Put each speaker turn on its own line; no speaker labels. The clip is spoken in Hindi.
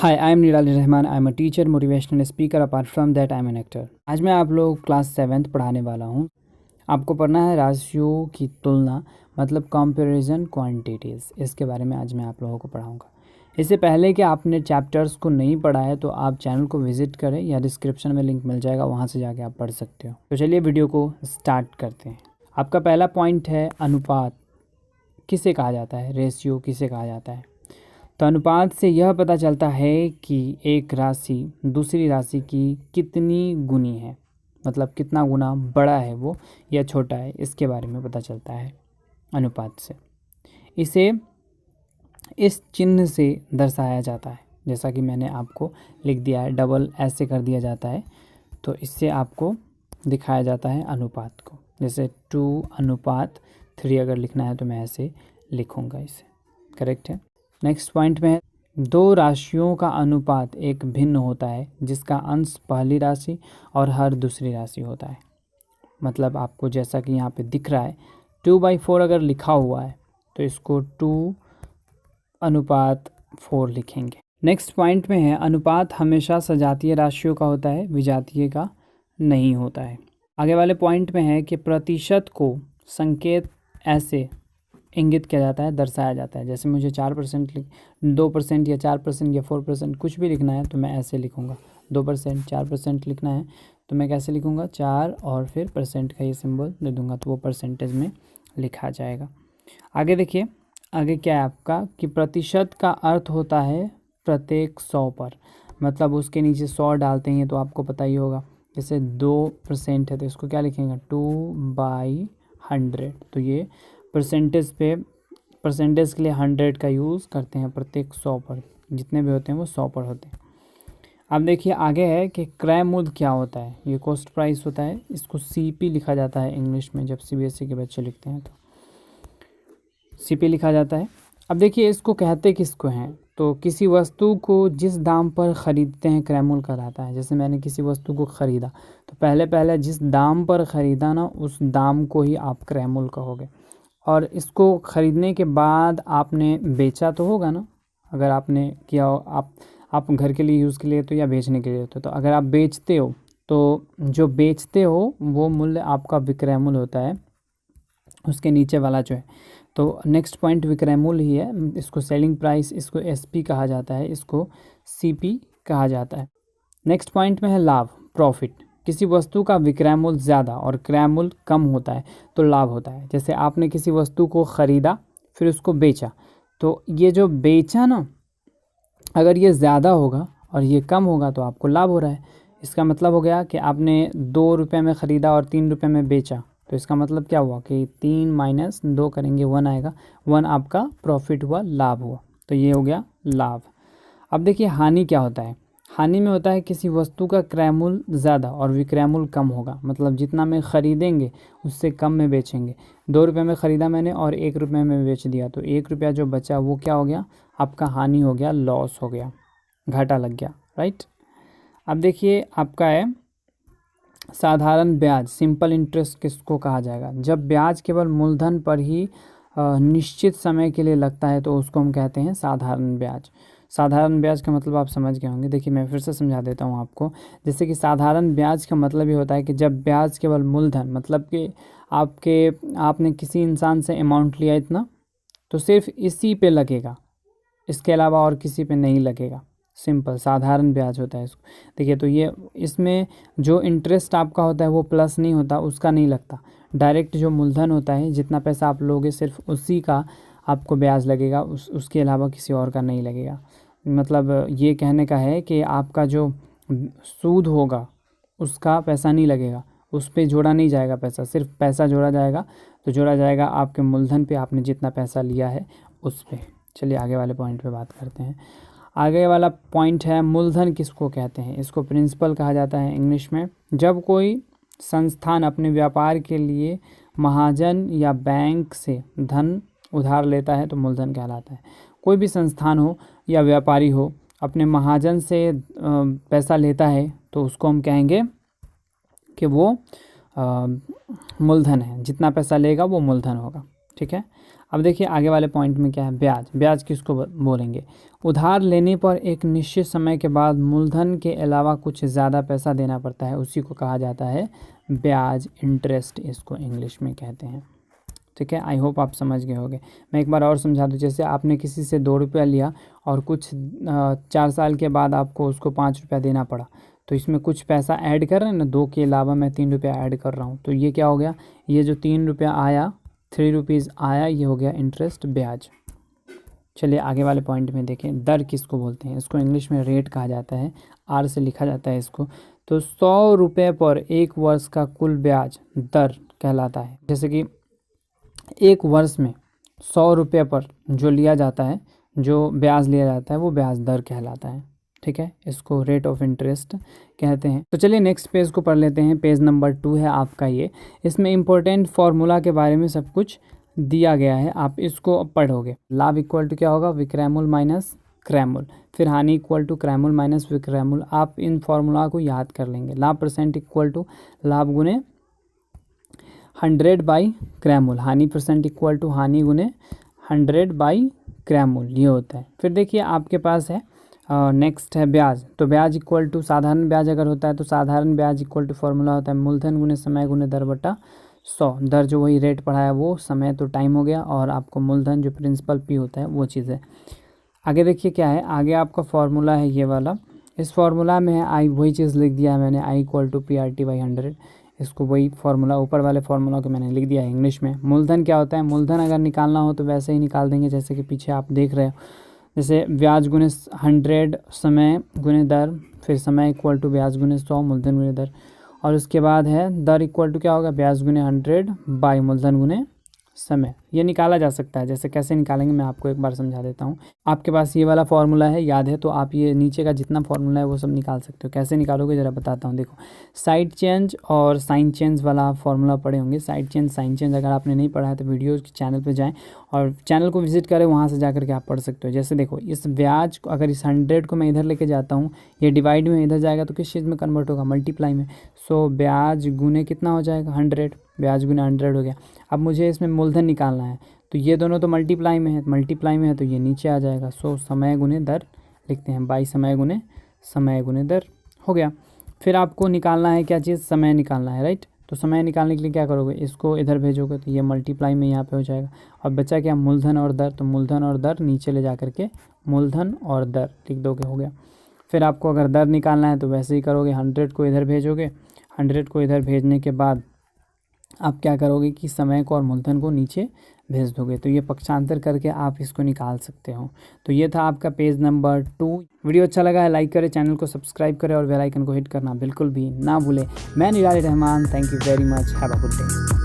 हाय, आई एम निराली Rahman. I am a teacher, motivational speaker. Apart from that I am an actor. आज मैं आप लोग क्लास 7th पढ़ाने वाला हूँ। आपको पढ़ना है राशियों की तुलना, मतलब कंपैरिजन क्वांटिटीज़। इसके बारे में आज मैं आप लोगों को पढ़ाऊँगा। इससे पहले कि आपने चैप्टर्स को नहीं पढ़ा है तो आप चैनल को विजिट करें या डिस्क्रिप्शन में लिंक मिल जाएगा, वहाँ से जाके आप पढ़ सकते हो। तो चलिए वीडियो को स्टार्ट करते हैं। आपका पहला पॉइंट है अनुपात किसे कहा जाता है, रेशियो किसे कहा जाता है। तो अनुपात से यह पता चलता है कि एक राशि दूसरी राशि की कितनी गुनी है, मतलब कितना गुना बड़ा है वो या छोटा है, इसके बारे में पता चलता है अनुपात से। इसे इस चिन्ह से दर्शाया जाता है, जैसा कि मैंने आपको लिख दिया है, डबल ऐसे कर दिया जाता है। तो इससे आपको दिखाया जाता है अनुपात को। जैसे 2:3 अगर लिखना है तो मैं ऐसे लिखूँगा, इसे करेक्ट है। नेक्स्ट पॉइंट में है, दो राशियों का अनुपात एक भिन्न होता है जिसका अंश पहली राशि और हर दूसरी राशि होता है। मतलब आपको जैसा कि यहाँ पे दिख रहा है 2/4 अगर लिखा हुआ है तो इसको 2:4 लिखेंगे। नेक्स्ट पॉइंट में है, अनुपात हमेशा सजातीय राशियों का होता है, विजातीय का नहीं होता है। आगे वाले पॉइंट में है कि प्रतिशत को संकेत ऐसे इंगित किया जाता है, दर्शाया जाता है। जैसे मुझे 4% 2% या 4% या 4% कुछ भी लिखना है तो मैं ऐसे लिखूँगा। 2% 4% लिखना है तो मैं कैसे लिखूँगा, 4 और फिर परसेंट का ये सिंबल दे दूँगा तो वो परसेंटेज में लिखा जाएगा। आगे देखिए, आगे क्या है आपका कि प्रतिशत का अर्थ होता है प्रत्येक 100 पर, मतलब उसके नीचे 100 डालते हैं तो आपको पता ही होगा। जैसे 2% है तो इसको क्या लिखेंगे, 2/100। तो ये परसेंटेज के लिए 100 का यूज़ करते हैं प्रत्येक 100 पर, जितने भी होते हैं वो 100 पर होते हैं। अब देखिए आगे है कि क्रय मूल्य क्या होता है। ये कॉस्ट प्राइस होता है, इसको सीपी लिखा जाता है इंग्लिश में। जब सीबीएसई के बच्चे लिखते हैं तो सीपी लिखा जाता है। अब देखिए इसको कहते किसको हैं, तो किसी वस्तु को जिस दाम पर ख़रीदते हैं क्रय मूल्य कहलाता है। जैसे मैंने किसी वस्तु को ख़रीदा तो पहले जिस दाम पर ख़रीदा ना, उस दाम को ही आप क्रय मूल्य कहोगे। और इसको ख़रीदने के बाद आपने बेचा तो होगा ना, अगर आपने किया हो, आप घर के लिए यूज़ के लिए तो या बेचने के लिए तो अगर आप बेचते हो तो जो बेचते हो वो मूल्य आपका विक्रय मूल्य होता है, उसके नीचे वाला जो है। तो नेक्स्ट पॉइंट विक्रय मूल्य ही है। इसको सेलिंग प्राइस, इसको एसपी कहा जाता है, इसको सीपी कहा जाता है। नेक्स्ट पॉइंट में है लाभ, प्रॉफिट। किसी वस्तु का विक्रय मूल्य ज़्यादा और क्रय मूल्य कम होता है तो लाभ होता है। जैसे आपने किसी वस्तु को ख़रीदा फिर उसको बेचा, तो ये जो बेचा ना, अगर ये ज़्यादा होगा और ये कम होगा तो आपको लाभ हो रहा है। इसका मतलब हो गया कि आपने 2 रुपये में ख़रीदा और 3 रुपये में बेचा, तो इसका मतलब क्या हुआ कि 3 - 2 करेंगे 1 आएगा, 1 आपका प्रॉफिट हुआ, लाभ हुआ। तो ये हो गया लाभ। अब देखिए हानि क्या होता है। हानि में होता है किसी वस्तु का क्रय मूल्य ज़्यादा और विक्रय मूल्य कम होगा, मतलब जितना में ख़रीदेंगे उससे कम में बेचेंगे। 2 रुपये में ख़रीदा मैंने और 1 रुपये में बेच दिया, तो 1 रुपया जो बचा वो क्या हो गया, आपका हानि हो गया, लॉस हो गया, घाटा लग गया, राइट। अब देखिए आपका है साधारण ब्याज, सिंपल इंटरेस्ट किसको कहा जाएगा। जब ब्याज केवल मूलधन पर ही निश्चित समय के लिए लगता है तो उसको हम कहते हैं साधारण ब्याज। साधारण ब्याज का मतलब आप समझ गए होंगे। देखिए मैं फिर से समझा देता हूँ आपको। जैसे कि साधारण ब्याज का मतलब ये होता है कि जब ब्याज केवल मूलधन, मतलब कि आपने किसी इंसान से अमाउंट लिया इतना, तो सिर्फ इसी पे लगेगा, इसके अलावा और किसी पे नहीं लगेगा। सिंपल साधारण ब्याज होता है इसको। देखिए तो ये इसमें जो इंटरेस्ट आपका होता है वो प्लस नहीं होता, उसका नहीं लगता। डायरेक्ट जो मूलधन होता है, जितना पैसा आप लोगे सिर्फ उसी का आपको ब्याज लगेगा, उसके अलावा किसी और का नहीं लगेगा। मतलब ये कहने का है कि आपका जो सूद होगा उसका पैसा नहीं लगेगा, उस पर जोड़ा नहीं जाएगा पैसा, सिर्फ पैसा जोड़ा जाएगा। तो जोड़ा जाएगा आपके मूलधन पे, आपने जितना पैसा लिया है उस पर। चलिए आगे वाले पॉइंट पे बात करते हैं। आगे वाला पॉइंट है मूलधन किसको कहते हैं। इसको प्रिंसिपल कहा जाता है इंग्लिश में। जब कोई संस्थान अपने व्यापार के लिए महाजन या बैंक से धन उधार लेता है तो मूलधन कहलाता है। कोई भी संस्थान हो या व्यापारी हो अपने महाजन से पैसा लेता है तो उसको हम कहेंगे कि वो मूलधन है। जितना पैसा लेगा वो मूलधन होगा, ठीक है। अब देखिए आगे वाले पॉइंट में क्या है, ब्याज। ब्याज किसको बोलेंगे, उधार लेने पर एक निश्चित समय के बाद मूलधन के अलावा कुछ ज़्यादा पैसा देना पड़ता है, उसी को कहा जाता है ब्याज, इंटरेस्ट इसको इंग्लिश में कहते हैं। ठीक है, आई होप आप समझ गए होंगे। मैं एक बार और समझा दूँ, जैसे आपने किसी से 2 रुपया लिया और कुछ 4 साल के बाद आपको उसको 5 रुपया देना पड़ा, तो इसमें कुछ पैसा ऐड कर रहे हैं ना, 2 के अलावा मैं 3 रुपया ऐड कर रहा हूँ, तो ये क्या हो गया, ये जो 3 रुपया आया, 3 रुपीज़ आया, ये हो गया इंटरेस्ट, ब्याज। चलिए आगे वाले पॉइंट में देखें, दर किसको बोलते हैं, इसको इंग्लिश में रेट कहा जाता है, आर से लिखा जाता है इसको। तो 100 रुपये पर 1 वर्ष का कुल ब्याज दर कहलाता है। जैसे कि 1 वर्ष में 100 रुपये पर जो लिया जाता है, जो ब्याज लिया जाता है, वो ब्याज दर कहलाता है। ठीक है, इसको रेट ऑफ इंटरेस्ट कहते हैं। तो चलिए नेक्स्ट पेज को पढ़ लेते हैं। पेज नंबर 2 है आपका ये। इसमें इम्पोर्टेंट फार्मूला के बारे में सब कुछ दिया गया है, आप इसको अब पढ़ोगे। लाभ इक्वल टू क्या होगा, विक्रयमूल्य माइनस क्रयमूल्य, फिर हानि इक्वल टू क्रयमूल्य माइनस विक्रयमूल्य। आप इन फार्मूला को याद कर लेंगे। लाभ परसेंट इक्वल टू लाभ गुने 100 बाई क्रयमूल्य, हानि परसेंट इक्वल टू हानि गुने 100 बाई क्रयमूल्य, ये होता है। फिर देखिए आपके पास है नेक्स्ट है ब्याज। तो ब्याज इक्वल टू साधारण ब्याज अगर होता है तो साधारण ब्याज इक्वल टू फार्मूला होता है मूलधन गुने समय गुने दर बटा 100। दर जो वही रेट पढ़ा है वो, समय तो टाइम हो गया, और आपको मूलधन जो प्रिंसिपल पी होता है वो चीज़ है। आगे देखिए क्या है, आगे आपका फार्मूला है ये वाला। इस फार्मूला में है आई, वही चीज़ लिख दिया है मैंने, I equal to PRT by 100। इसको वही फार्मूला, ऊपर वाले फार्मूला को मैंने लिख दिया है इंग्लिश में। मूलधन क्या होता है, मूलधन अगर निकालना हो तो वैसे ही निकाल देंगे जैसे कि पीछे आप देख रहे हो, जैसे ब्याज गुने 100 समय गुने दर, फिर समय इक्वल टू ब्याज गुने 100 मूलधन गुने दर, और उसके बाद है दर इक्वल टू क्या होगा, ब्याज गुने 100 बाई मूलधन गुने समय। ये निकाला जा सकता है, जैसे कैसे निकालेंगे मैं आपको एक बार समझा देता हूँ। आपके पास ये वाला फार्मूला है, याद है, तो आप ये नीचे का जितना फार्मूला है वो सब निकाल सकते हो। कैसे निकालोगे ज़रा बताता हूँ। देखो, साइड चेंज और साइन चेंज वाला आप फार्मूला पढ़े होंगे। साइड चेंज, साइन चेंज अगर आपने नहीं पढ़ा है तो वीडियो के चैनल पर जाएँ और चैनल को विजिट करें, वहाँ से जा करके आप पढ़ सकते हो। जैसे देखो, इस ब्याज को अगर इस 100 को मैं इधर लेके जाता हूँ, ये डिवाइड में इधर जाएगा तो किस चीज़ में कन्वर्ट होगा, मल्टीप्लाई में। सो ब्याज गुने कितना हो जाएगा, 100, ब्याज गुने 100 हो गया। अब मुझे इसमें मूलधन निकालना है, तो ये दोनों तो मल्टीप्लाई में है, तो ये नीचे आ जाएगा। सो समय गुने दर लिखते हैं, बाई समय गुने दर हो गया। फिर आपको निकालना है क्या चीज़, समय निकालना है, राइट। तो समय निकालने के लिए क्या करोगे, इसको इधर भेजोगे तो ये मल्टीप्लाई में यहाँ पे हो जाएगा। और बचा क्या, मूलधन और दर, तो मूलधन और दर नीचे ले जा करके मूलधन और दर लिख दोगे, हो गया। फिर आपको अगर दर निकालना है तो वैसे ही करोगे, 100 को इधर भेजोगे, 100 को इधर भेजने के बाद आप क्या करोगे कि समय को और मूलधन को नीचे भेज दोगे, तो ये पक्षांतर करके आप इसको निकाल सकते हो। तो ये था आपका पेज नंबर 2। वीडियो अच्छा लगा है लाइक करें, चैनल को सब्सक्राइब करें और बेल आइकन को हिट करना बिल्कुल भी ना भूलें। मैं निराली Rahman, thank you very much, have a good day.